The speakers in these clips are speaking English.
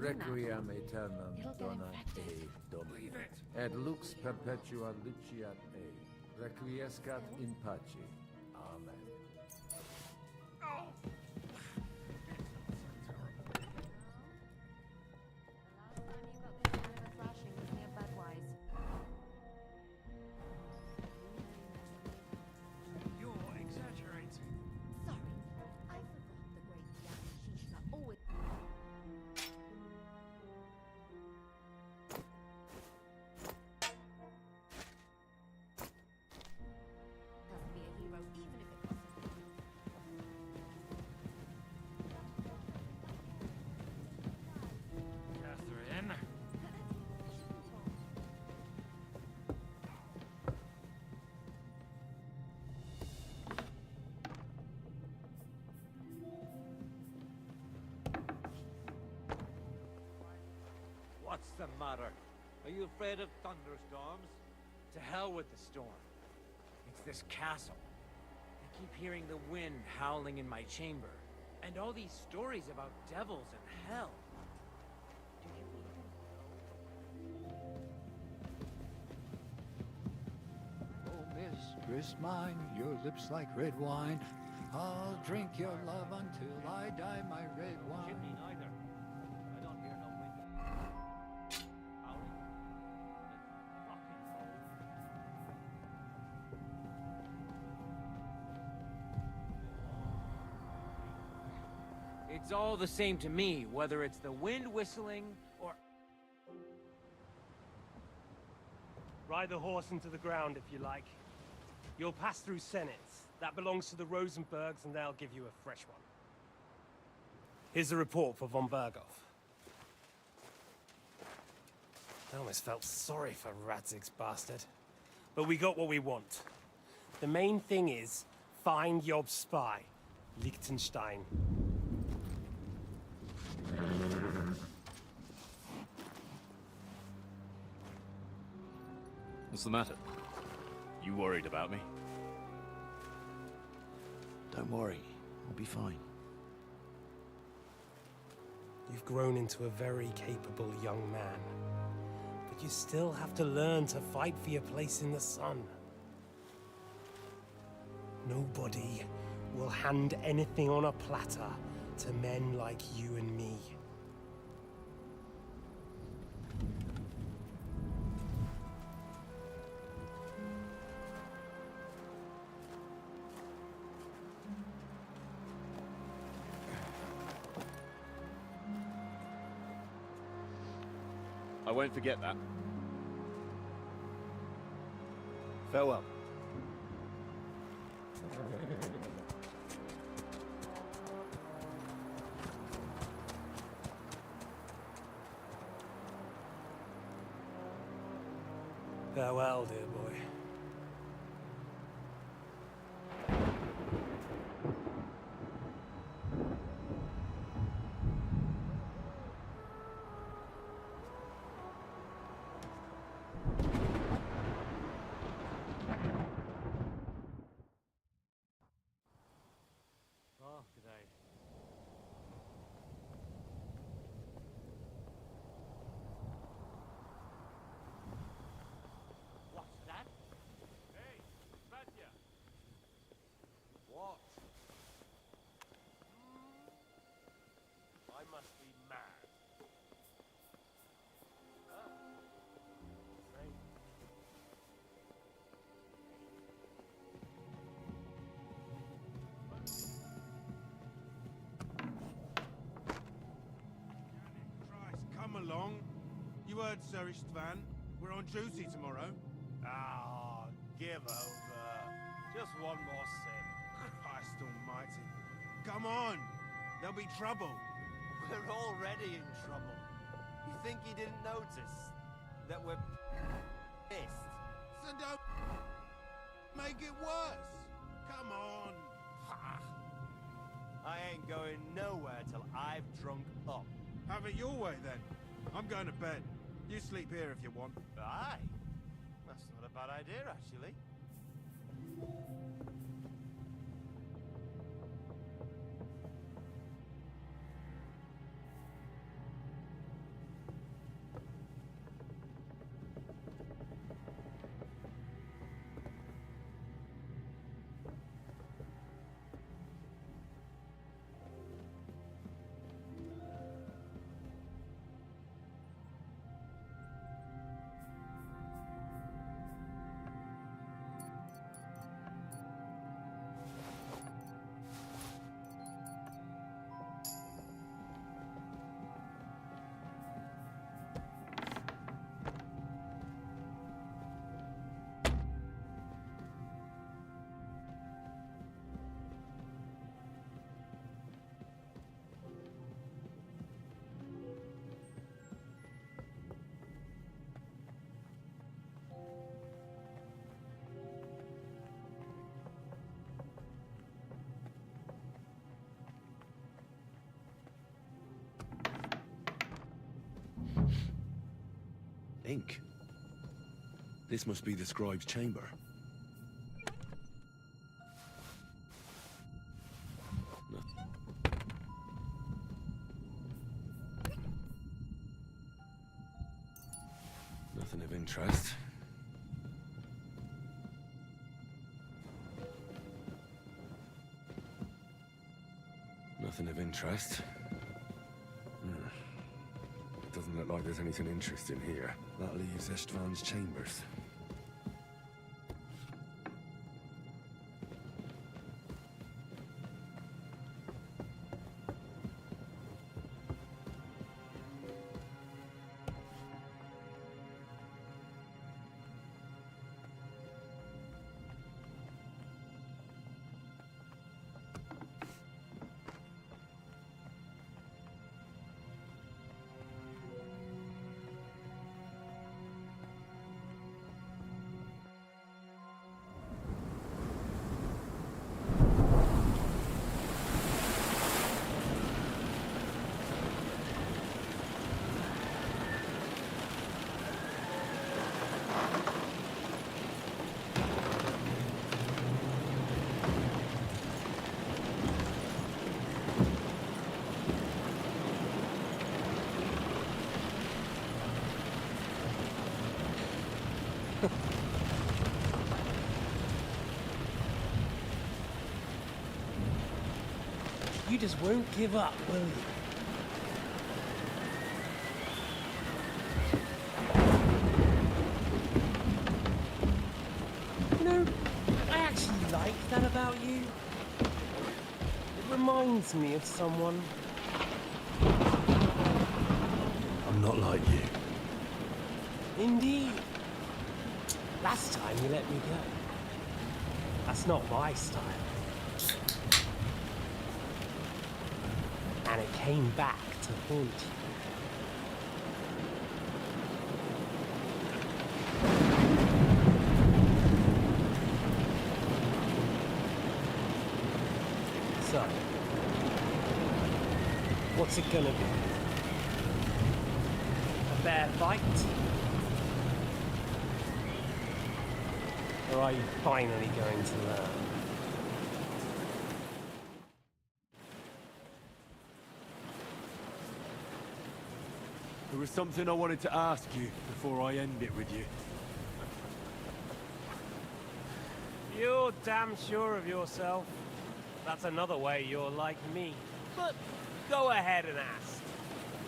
Requiem aeternam It'll get dona infected. e domine. Et lux perpetua luciat e. Requiescat in pace. Amen. You're exaggerating. Sorry, I forgot the great Yamashishka always... has to be a hero, even if it costs Catherine. What's the matter? Are you afraid of thunderstorms? To hell with the storm. It's this castle. I keep hearing the wind howling in my chamber. And all these stories about devils and hell. Do you even Oh, mistress mine, your lips like red wine. I'll drink your love until I die, my red wine. Chimney neither. I don't hear no wind. Howling? It's fucking cold. It's all the same to me, whether it's the wind whistling or... Ride the horse into the ground if you like. You'll pass through Senates. That belongs to the Rosenbergs, and they'll give you a fresh one. Here's a report for von Berghoff. I almost felt sorry for Radzig's bastard. But we got what we want. The main thing is, find Job's spy, Liechtenstein. What's the matter? You worried about me? Don't worry, I'll be fine. You've grown into a very capable young man. But you still have to learn to fight for your place in the sun. Nobody will hand anything on a platter to men like you and me. I won't forget that. Farewell. Farewell, dear boy. Oh, g'day. What's that? Hey, Svatya! What? I must be mad. Christ, come along. You heard Sir Istvan. We're on duty tomorrow. Ah, give over. Just one more sip. Christ almighty. Come on. There'll be trouble. We're already in trouble. You think he didn't notice that we're pissed? So don't make it worse. Come on. I ain't going nowhere till I've drunk up. Have it your way then. I'm going to bed. You sleep here if you want. Aye. That's not a bad idea, actually. Ink. This must be the scribe's chamber. No. Nothing of interest. Nothing of interest. It doesn't look like there's anything interesting here. That leaves Istvan's chambers. You just won't give up, will you? You know, I actually like that about you. It reminds me of someone. I'm not like you. Indeed. Last time you let me go. That's not my style. And it came back to haunt you. So, what's it gonna be? A fair fight? Or are you finally going to learn? There was something I wanted to ask you before I end it with you. You're damn sure of yourself. That's another way you're like me. But go ahead and ask.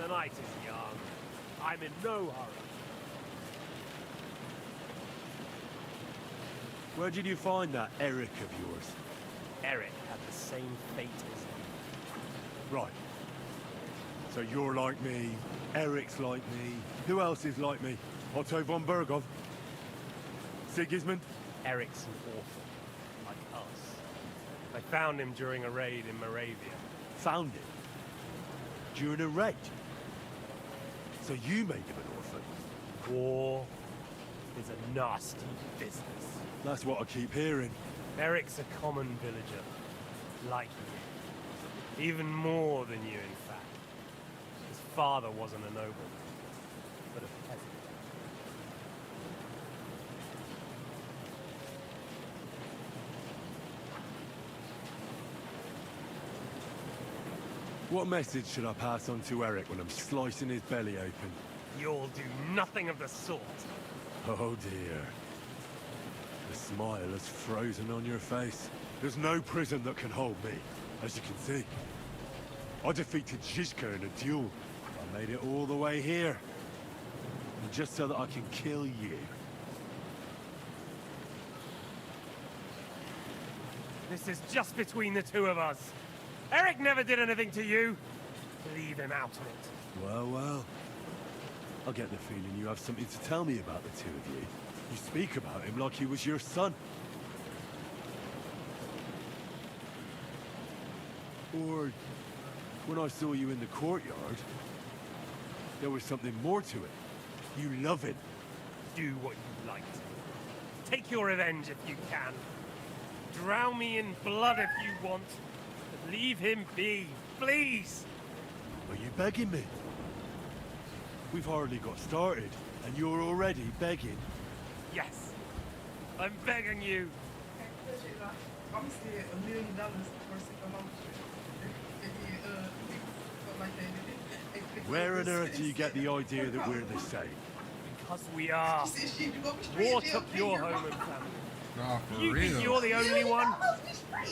The night is young. I'm in no hurry. Where did you find that Eric of yours? Eric had the same fate as you. Right. So you're like me, Eric's like me. Who else is like me? Otto von Bergov? Sigismund? Eric's an orphan, like us. I found him during a raid in Moravia. Found him? During a raid? So you made him an orphan? War is a nasty business. That's what I keep hearing. Eric's a common villager, like you. Even more than you, in fact. His father wasn't a noble, but a peasant. What message should I pass on to Eric when I'm slicing his belly open? You'll do nothing of the sort. Oh dear. The smile is frozen on your face. There's no prison that can hold me, as you can see. I defeated Zizka in a duel. I made it all the way here. And just so that I can kill you. This is just between the two of us. Eric never did anything to you. Leave him out of it. Well, well. I get the feeling you have something to tell me about the two of you. You speak about him like he was your son. Or, when I saw you in the courtyard, there was something more to it. You love him. Do what you like to. Take your revenge if you can. Drown me in blood if you want. But leave him be, please! Are you begging me? We've hardly got started. And you're already begging? Yes. I'm begging you. I'm saying $1 million for Sycamore. Where on earth do you get the idea that we're the same? Because we are. War took your home and family. Nah, for You real. think you're the only one? No, boy,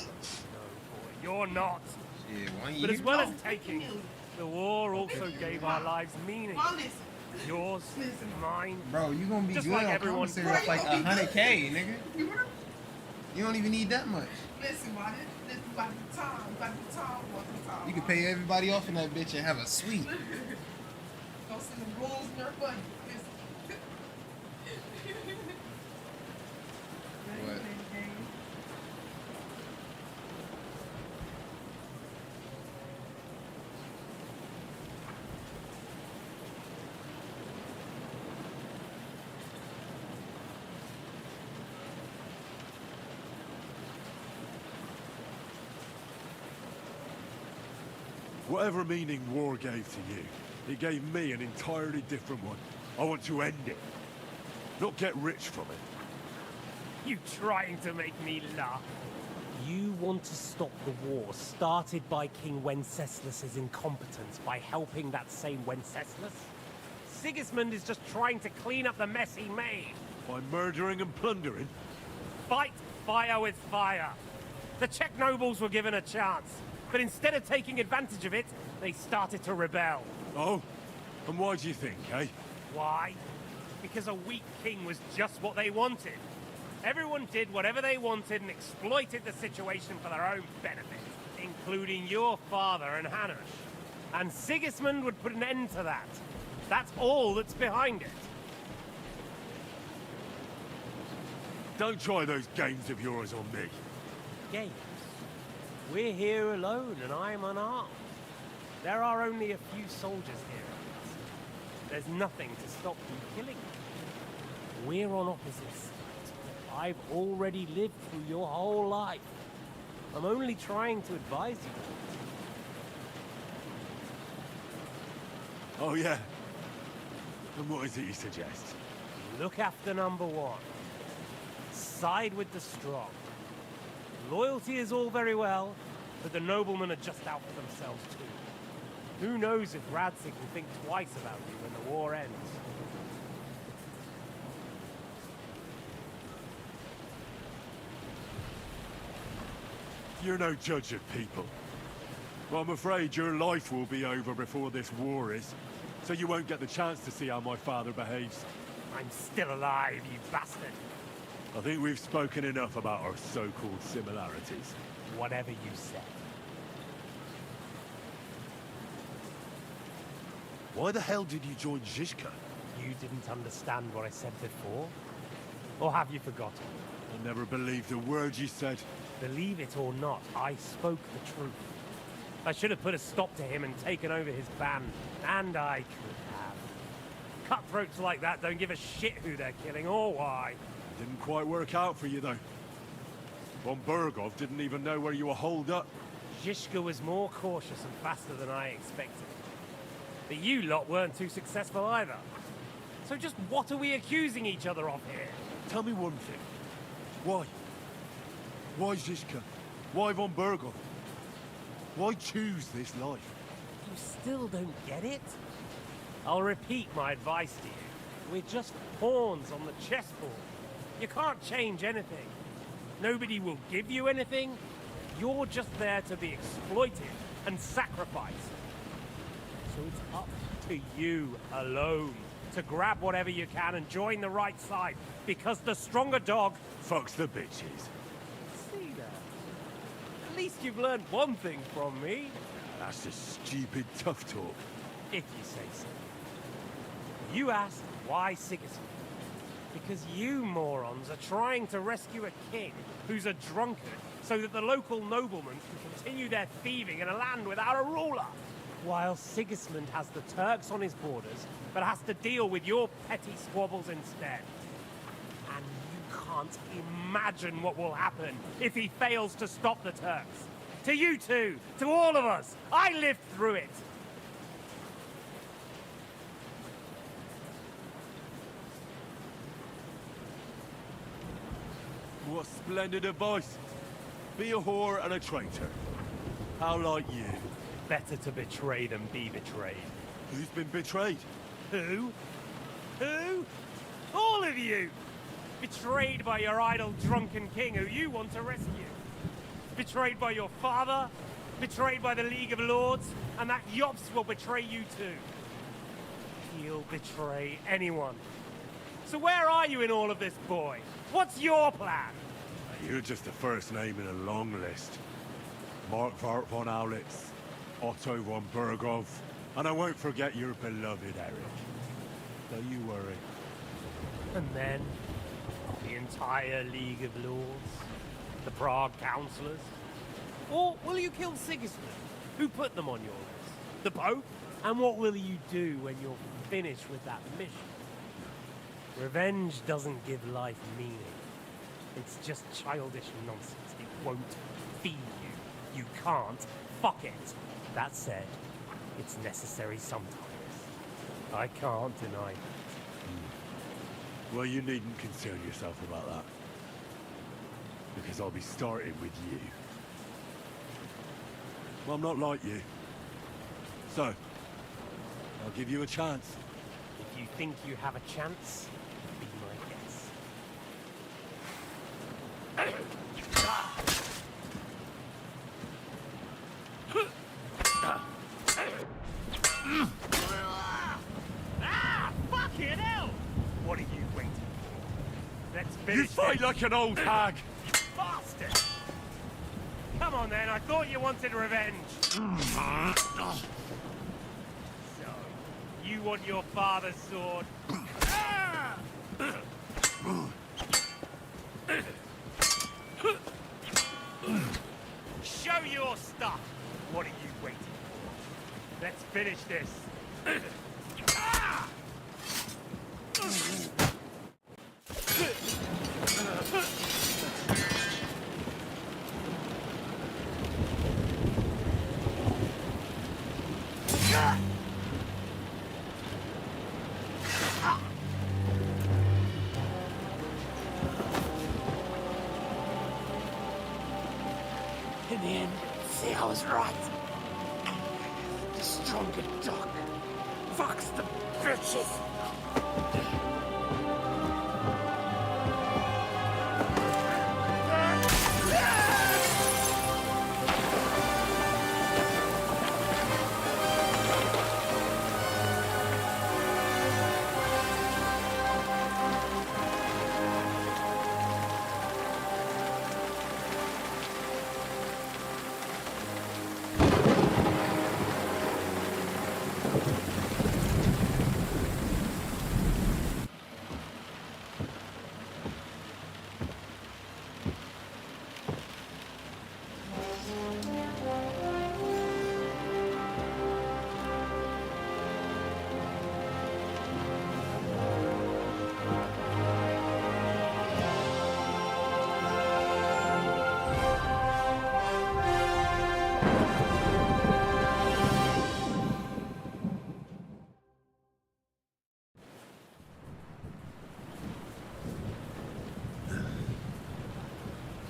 you're not. Shit, But as well as taking, the war also gave our lives meaning. Yours, mine. Bro, you gonna be Just good like on everyone. commissary off like 100K, nigga. You don't even need that much. Listen, man, this is about the time. You can pay everybody off in that bitch and have a suite. Go send the rules in your buddy. What? Whatever meaning war gave to you, it gave me an entirely different one. I want to end it. Not get rich from it. You trying to make me laugh? You want to stop the war started by King Wenceslas's incompetence by helping that same Wenceslas? Sigismund is just trying to clean up the mess he made. By murdering and plundering? Fight fire with fire. The Czech nobles were given a chance, but instead of taking advantage of it, they started to rebel. Oh? And why do you think, eh? Why? Because a weak king was just what they wanted. Everyone did whatever they wanted and exploited the situation for their own benefit, including your father and Hanush. And Sigismund would put an end to that. That's all that's behind it. Don't try those games of yours on me. Games? We're here alone and I'm unarmed. There are only a few soldiers here. There's nothing to stop you killing me. We're on opposite sides. I've already lived through your whole life. I'm only trying to advise you. Oh, yeah? And what is it you suggest? Look after number one. Side with the strong. Loyalty is all very well, but the noblemen are just out for themselves too. Who knows if Radzig will think twice about you when the war ends. You're no judge of people. Well, I'm afraid your life will be over before this war is, so you won't get the chance to see how my father behaves. I'm still alive, you bastard. I think we've spoken enough about our so-called similarities. Whatever you said. Why the hell did you join Zizka? You didn't understand what I said before? Or have you forgotten? I never believed a word you said. Believe it or not, I spoke the truth. I should have put a stop to him and taken over his band. And I could have. Cutthroats like that don't give a shit who they're killing or why. Didn't quite work out for you, though. Von Bergov didn't even know where you were holed up. Zizka was more cautious and faster than I expected. But you lot weren't too successful either. So just what are we accusing each other of here? Tell me one thing. Why? Why Zizka? Why Von Bergov? Why choose this life? You still don't get it? I'll repeat my advice to you. We're just pawns on the chessboard. You can't change anything. Nobody will give you anything. You're just there to be exploited and sacrificed. So it's up to you alone to grab whatever you can and join the right side, because the stronger dog fucks the bitches. See that? At least you've learned one thing from me. That's just stupid tough talk. If you say so. You asked why Sigismund. Because you morons are trying to rescue a king who's a drunkard so that the local noblemen can continue their thieving in a land without a ruler. While Sigismund has the Turks on his borders, but has to deal with your petty squabbles instead. And you can't imagine what will happen if he fails to stop the Turks. To you two, to all of us, I lived through it. What splendid advice. Be a whore and a traitor. How like you? Better to betray than be betrayed. Who's been betrayed? Who? Who? All of you! Betrayed by your idle drunken king who you want to rescue. Betrayed by your father, betrayed by the League of Lords, and that Yops will betray you too. He'll betray anyone. So where are you in all of this, boy? What's your plan? You're just the first name in a long list. Mark Vart von Aulitz, Otto von Burgov, and I won't forget your beloved Eric. Don't you worry. And then, the entire League of Lords? The Prague Councillors? Or will you kill Sigismund, who put them on your list? The Pope? And what will you do when you're finished with that mission? Revenge doesn't give life meaning. It's just childish nonsense. It won't feed you. You can't fuck it. That said, it's necessary sometimes. I can't deny that. Well, you needn't concern yourself about that. Because I'll be starting with you. Well, I'm not like you. So, I'll give you a chance. If you think you have a chance, be my guest. Fucking hell! What are you waiting for? Let's finish You fight this. like an old hag! You bastard! Come on then, I thought you wanted revenge. So, you want your father's sword? Show your stuff! What are you waiting for? Let's finish this. In the end, see, I was right. The stronger dog. Fucks the bitches.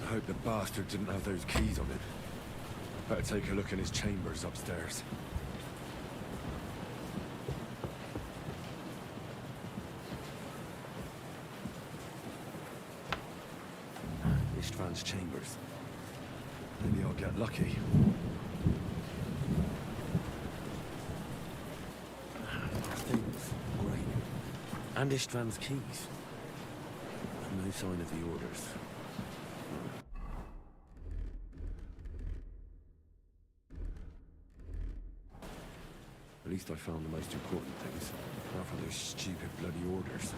I hope the bastard didn't have those keys on him. Better take a look in his chambers upstairs. István's chambers. Maybe I'll get lucky. Things. Great. And István's keys. And no sign of the orders. At least I found the most important things. Apart from those stupid bloody orders.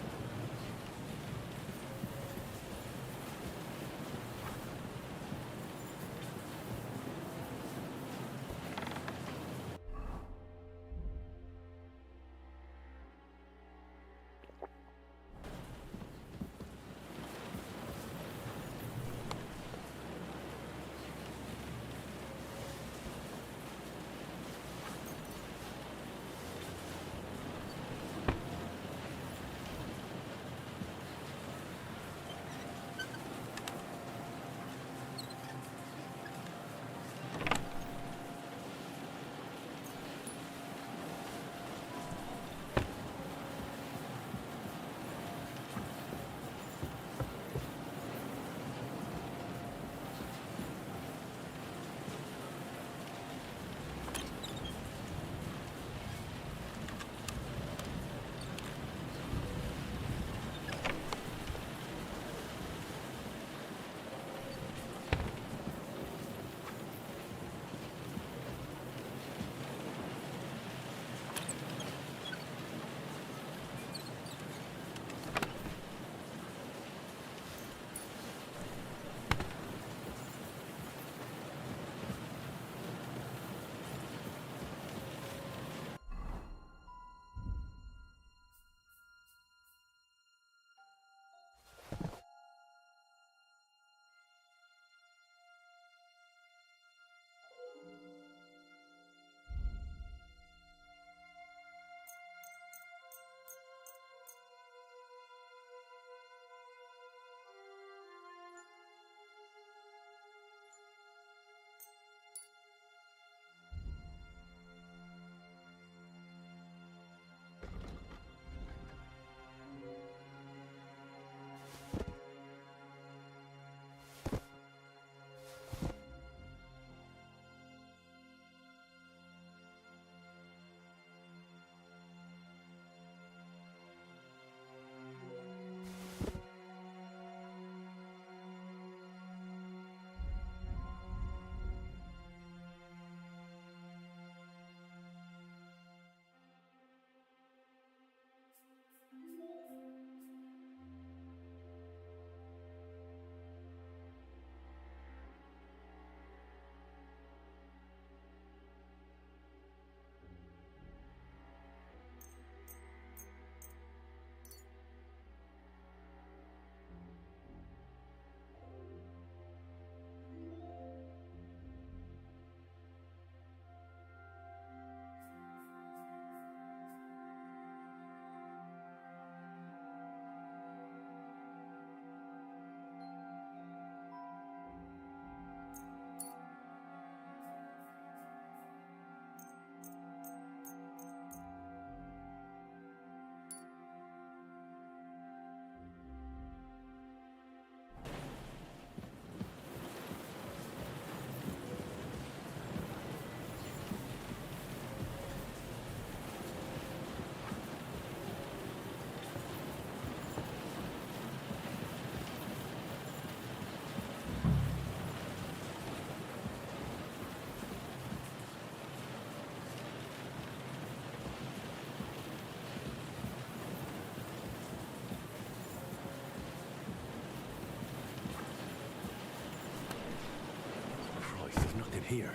something here.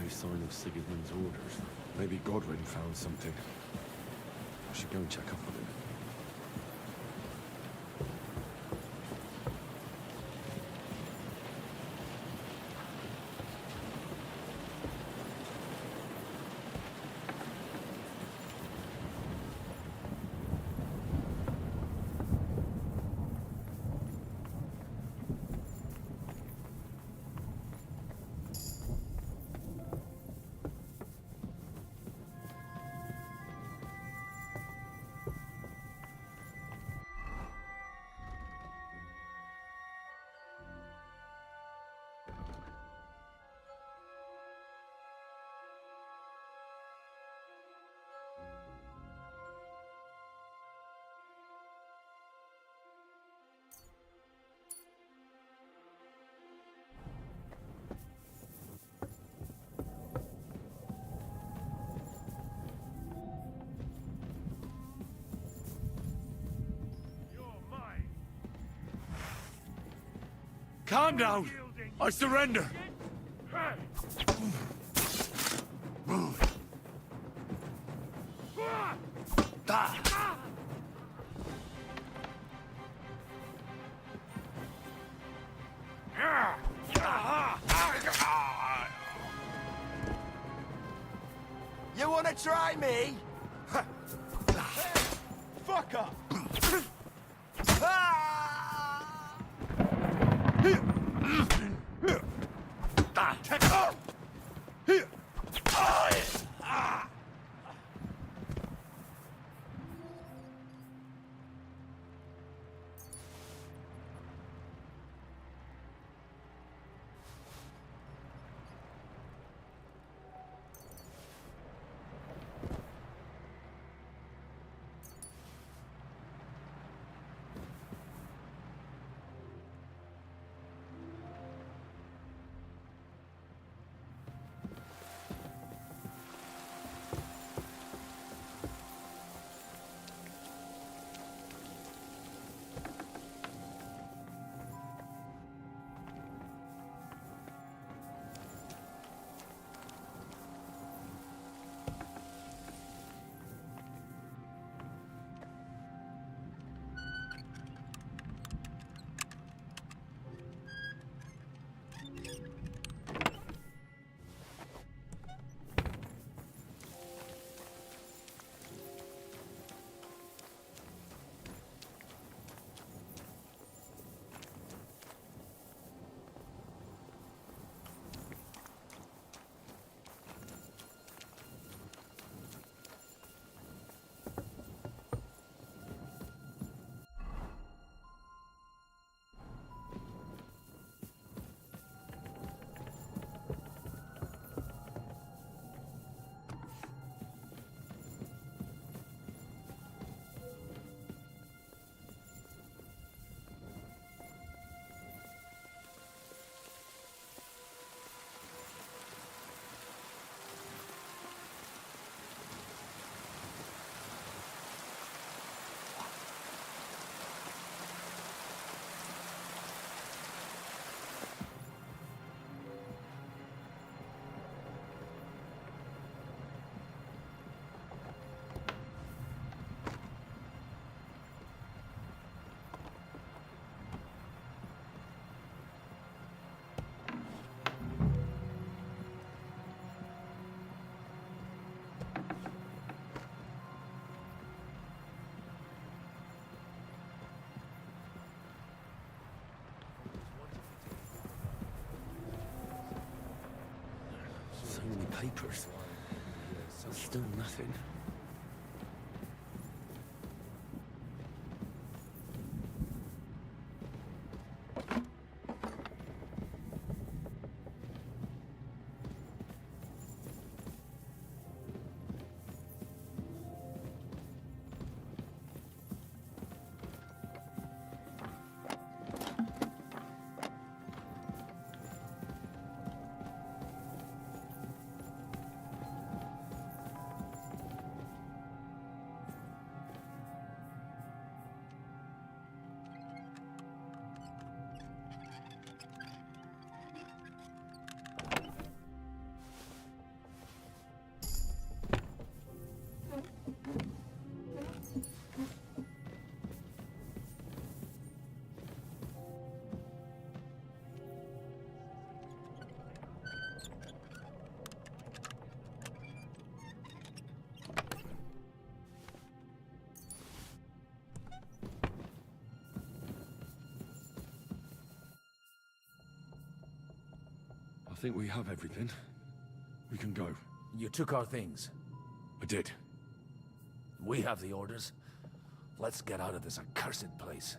Sign of Sigismund's orders. Maybe Godwin found something. I should go and check up on him. Calm down! I surrender! You wanna try me? Fuck up! So many papers. Still nothing. I think we have everything. We can go. You took our things. I did. We have the orders. Let's get out of this accursed place.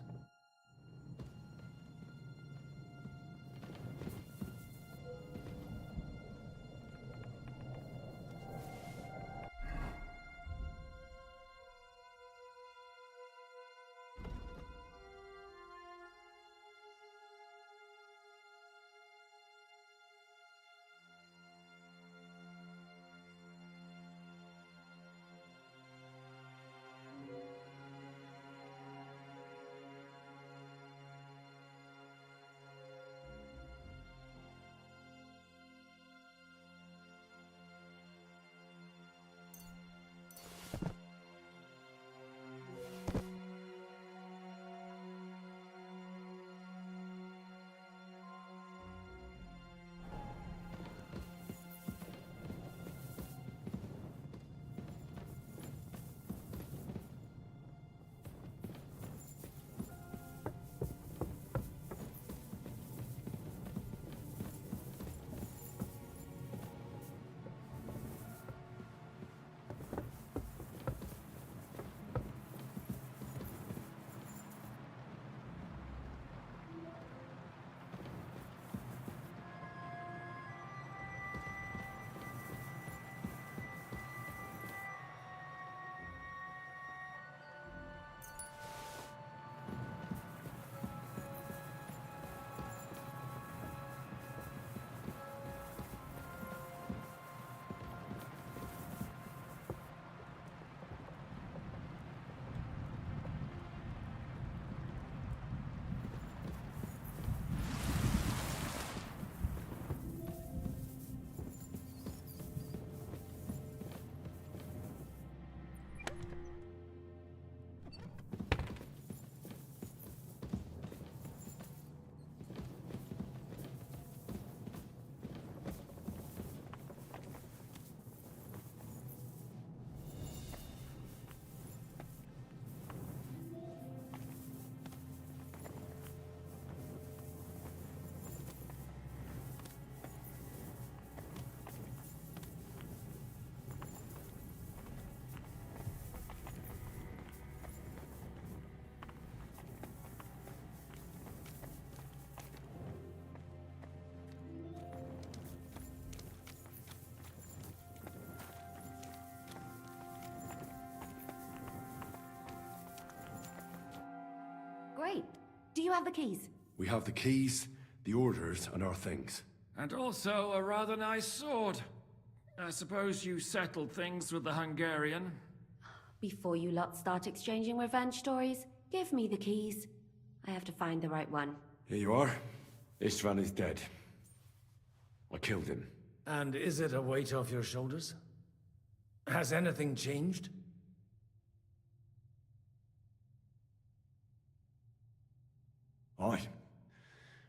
Great. Do you have the keys? We have the keys, the orders, and our things. And also a rather nice sword. I suppose you settled things with the Hungarian? Before you lot start exchanging revenge stories, give me the keys. I have to find the right one. Here you are. Istvan is dead. I killed him. And is it a weight off your shoulders? Has anything changed? Aye.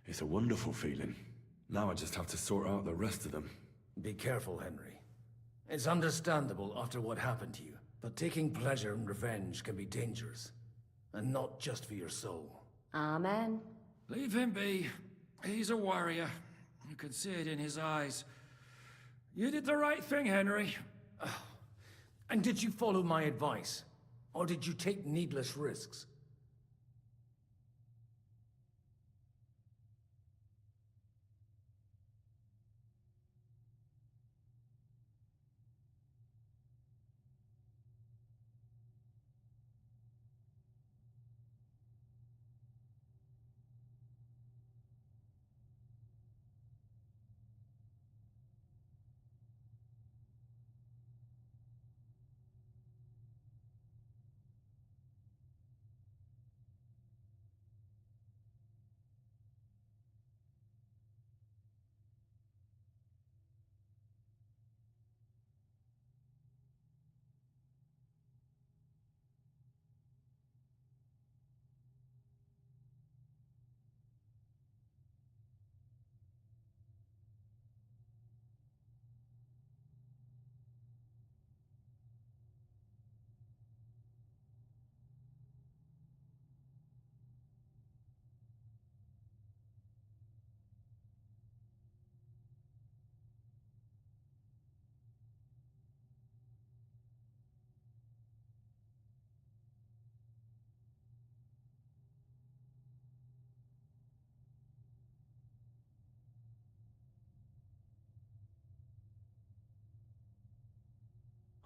It's a wonderful feeling. Now I just have to sort out the rest of them. Be careful, Henry. It's understandable after what happened to you, but taking pleasure in revenge can be dangerous. And not just for your soul. Amen. Leave him be. He's a warrior. You can see it in his eyes. You did the right thing, Henry. And did you follow my advice? Or did you take needless risks?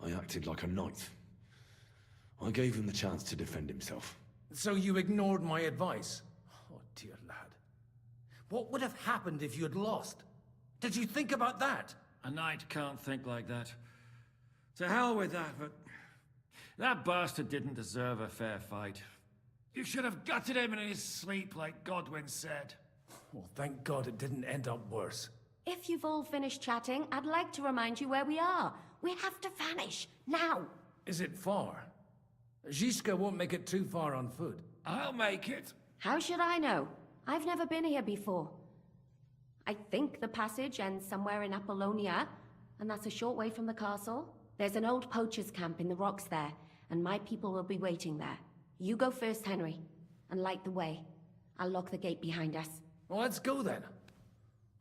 I acted like a knight. I gave him the chance to defend himself. So you ignored my advice? Oh, dear lad. What would have happened if you had lost? Did you think about that? A knight can't think like that. To hell with that, but... that bastard didn't deserve a fair fight. You should have gutted him in his sleep, like Godwin said. Well, thank God it didn't end up worse. If you've all finished chatting, I'd like to remind you where we are. We have to vanish, now! Is it far? Ziska won't make it too far on foot. I'll make it. How should I know? I've never been here before. I think the passage ends somewhere in Apollonia, and that's a short way from the castle. There's an old poacher's camp in the rocks there, and my people will be waiting there. You go first, Henry, and light the way. I'll lock the gate behind us. Well, let's go then.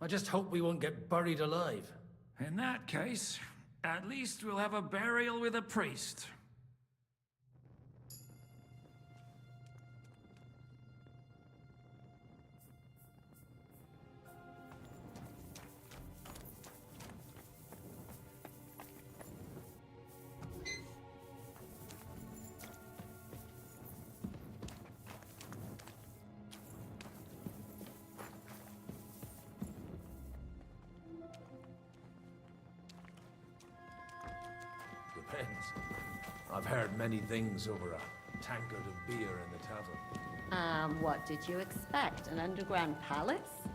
I just hope we won't get buried alive. In that case, at least we'll have a burial with a priest. Depends. I've heard many things over a tankard of beer in the tavern. What did you expect? An underground palace?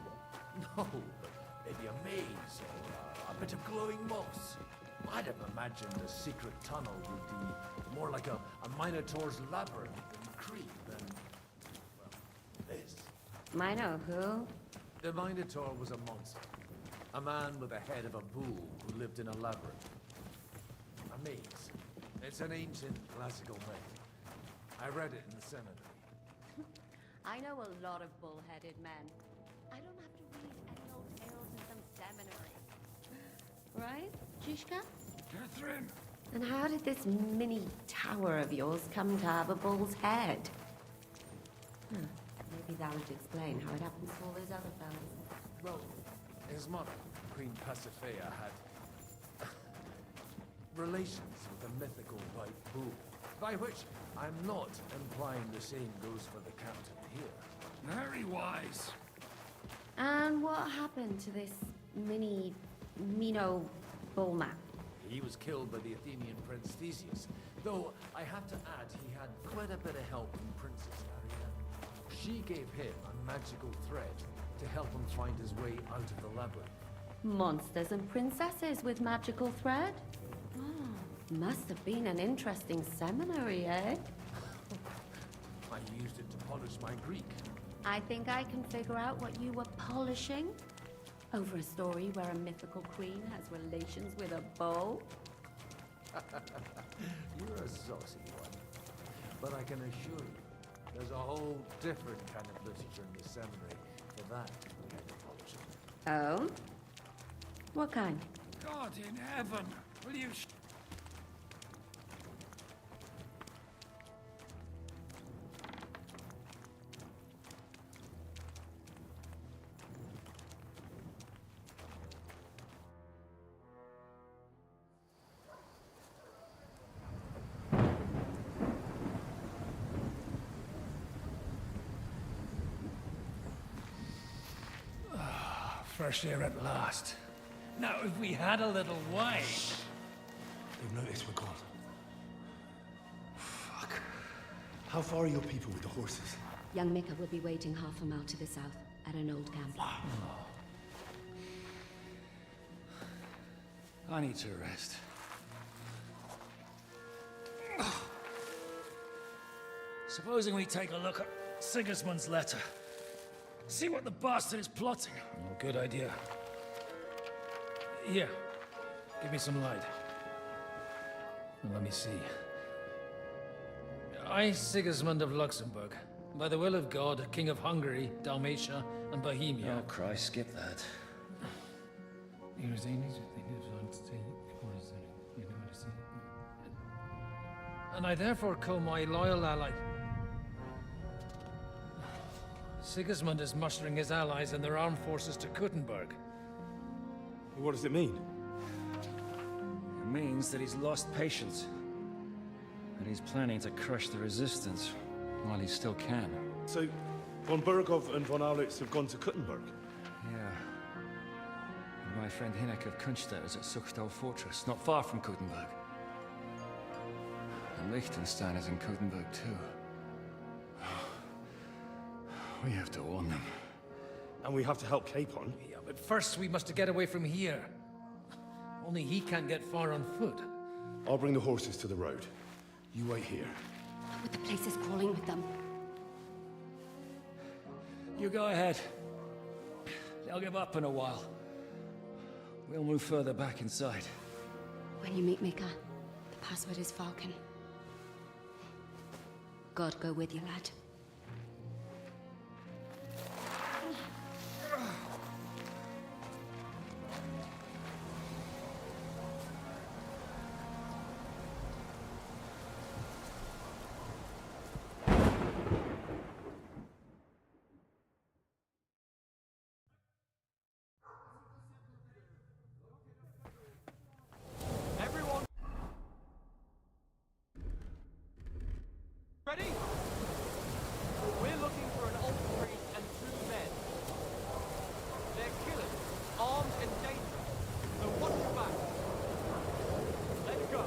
No, but maybe a maze or a bit of glowing moss. I'd have imagined a secret tunnel would be more like a Minotaur's labyrinth in Crete than, well, this. Mino who? The Minotaur was a monster. A man with the head of a bull who lived in a labyrinth. A maze. It's an ancient classical myth. I read it in the seminary. I know a lot of bull-headed men. I don't have to read any old tales in some seminary. Right, Zizka? Catherine! And how did this mini tower of yours come to have a bull's head? Maybe that would explain how it happens to all those other fellas. Well, his mother, Queen Pasiphae, had relations with a mythical white bull. By which, I'm not implying the same goes for the captain here. Very wise. And what happened to this Mino bullman? He was killed by the Athenian prince Theseus, though I have to add he had quite a bit of help from Princess Ariadne. She gave him a magical thread to help him find his way out of the labyrinth. Monsters and princesses with magical thread? Must have been an interesting seminary, eh? I used it to polish my Greek. I think I can figure out what you were polishing. Over a story where a mythical queen has relations with a bull? You're a saucy one. But I can assure you, there's a whole different kind of literature in the seminary for that kind of polishing. Oh? What kind? God, God in heaven, will you Fresh air at last. Now, if we had a little wine... They've noticed we're gone. Fuck. How far are your people with the horses? Young Mika will be waiting half a mile to the south, at an old camp. I need to rest. Supposing we take a look at Sigismund's letter. See what the bastard is plotting. Oh, good idea. Here, give me some light. Let me see. I, Sigismund of Luxembourg, by the will of God, King of Hungary, Dalmatia, and Bohemia. Oh, Christ, skip that. And I therefore call my loyal ally... Sigismund is mustering his allies and their armed forces to Kuttenberg. What does it mean? It means that he's lost patience. And he's planning to crush the resistance while he still can. So, von Burgov and von Aulitz have gone to Kuttenberg? Yeah. And my friend Hinek of Kunstadt is at Suchtal Fortress, not far from Kuttenberg. And Liechtenstein is in Kuttenberg too. We have to warn them. And we have to help Capon? Yeah, but first we must get away from here. Only he can't get far on foot. I'll bring the horses to the road. You wait here. But the place is crawling with them. You go ahead. They'll give up in a while. We'll move further back inside. When you meet Mika, the password is Falcon. God go with you, lad. Ready? We're looking for an old priest and 2 men. They're killers, armed and dangerous. So watch your back. Let's go.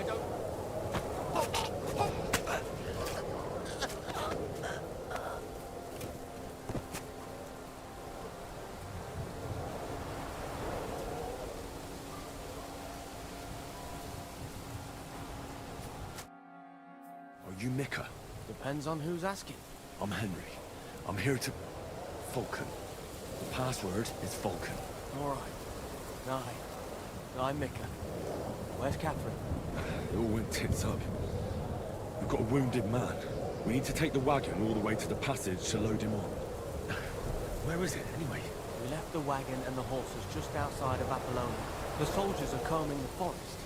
I don't... Are you Mika? Depends on who's asking. I'm Henry. I'm here to... Vulcan. The password is Vulcan. All right. I'm Mika. Where's Catherine? It all went tits up. We've got a wounded man. We need to take the wagon all the way to the passage to load him on. Where is it, anyway? We left the wagon and the horses just outside of Apollonia. The soldiers are combing the forest.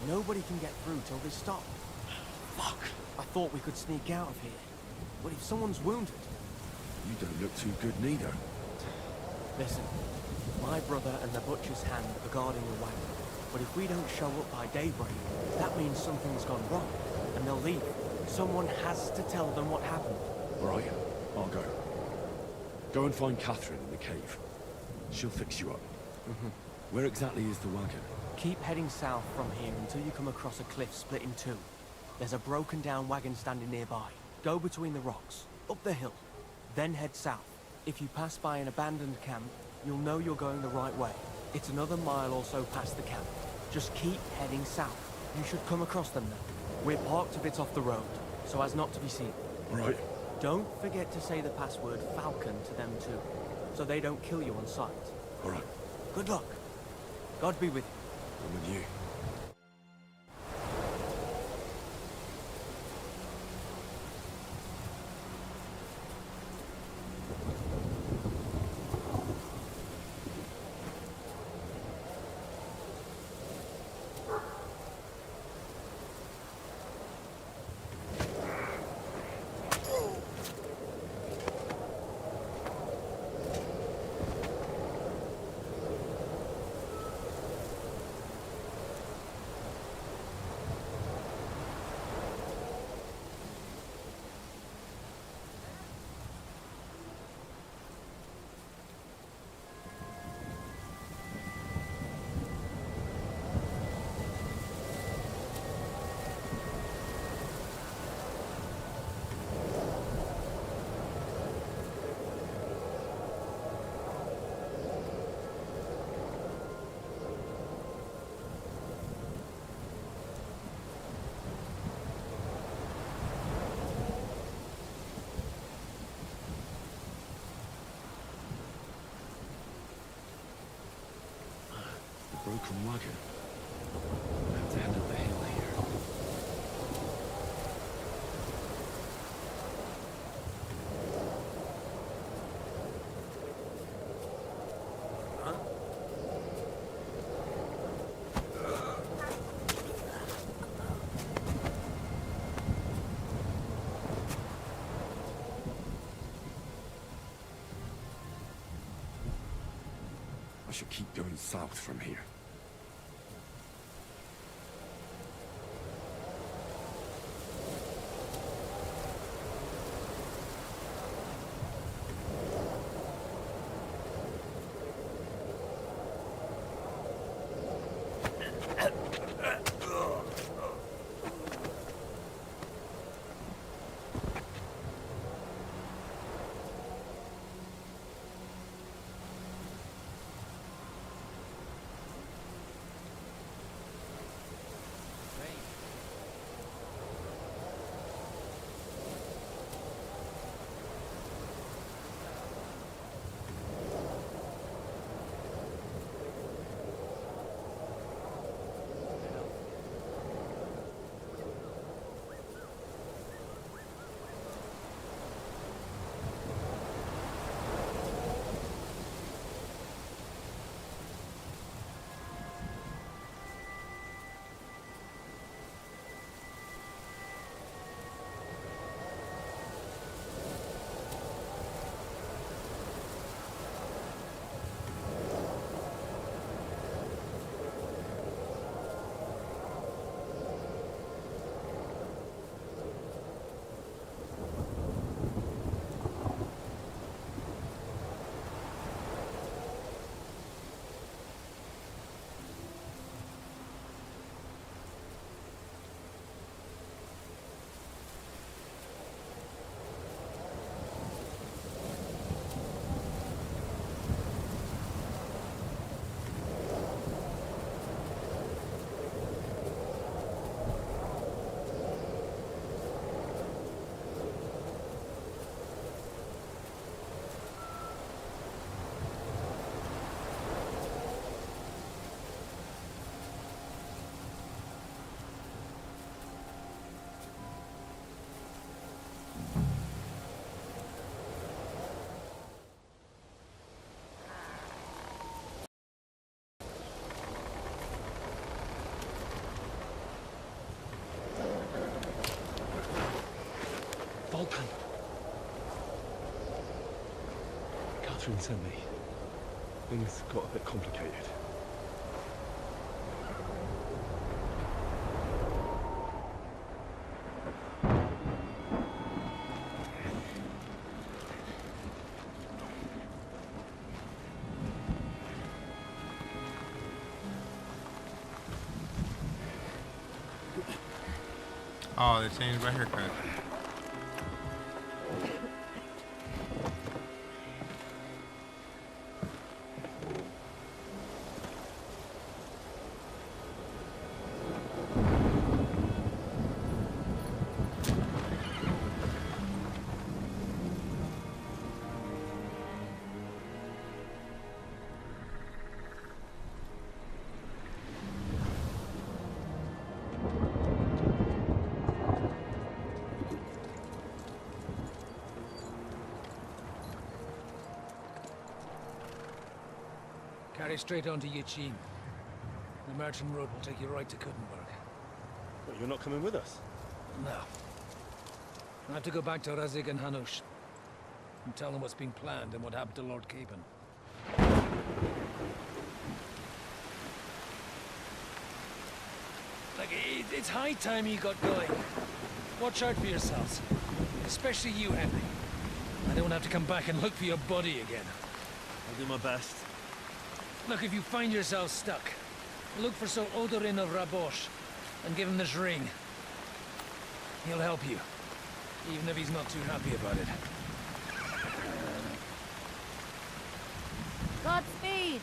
Nobody can get through till they stop. Fuck! I thought we could sneak out of here. But if someone's wounded... You don't look too good neither. Listen, my brother and the butcher's hand are guarding the wagon. But if we don't show up by daybreak, that means something's gone wrong, and they'll leave. Someone has to tell them what happened. All right, I'll go. Go and find Catherine in the cave. She'll fix you up. Where exactly is the wagon? Keep heading south from here until you come across a cliff split in two. There's a broken down wagon standing nearby. Go between the rocks, up the hill, then head south. If you pass by an abandoned camp, you'll know you're going the right way. It's another mile or so past the camp. Just keep heading south. You should come across them now. We're parked a bit off the road, so as not to be seen. Right. Don't forget to say the password Falcon to them too, so they don't kill you on sight. All right. Good luck. God be with you. I'm with you. Broken wagon. I have to head up the hill here. Huh? I should keep going south from here. Catherine sent me. Things got a bit complicated. Oh, they changed my haircut. Carry straight on to Yichin. The merchant road will take you right to Kuttenberg. But you're not coming with us? No. I have to go back to Razig and Hanush and tell them what's been planned and what happened to Lord Capen. It's high time you got going. Watch out for yourselves. Especially you, Henry. I don't want to have to come back and look for your body again. I'll do my best. Look, if you find yourself stuck, look for Sir Odorin of Rabosh and give him this ring. He'll help you, even if he's not too happy about it. Godspeed!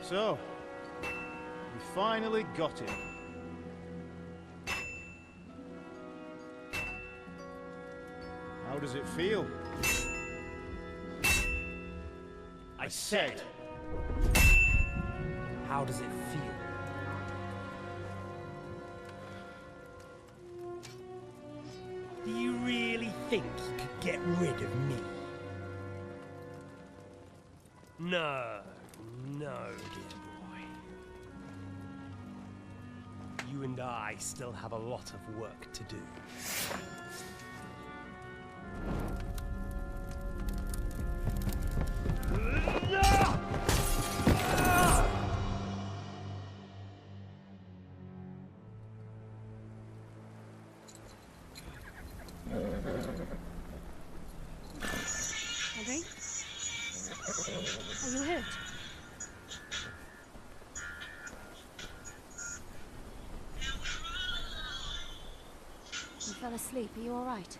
So, we finally got it. How does it feel? I said, how does it feel? Do you really think you could get rid of me? No, dear boy. You and I still have a lot of work to do. Henry? Are you hurt? You fell asleep. Are you all right?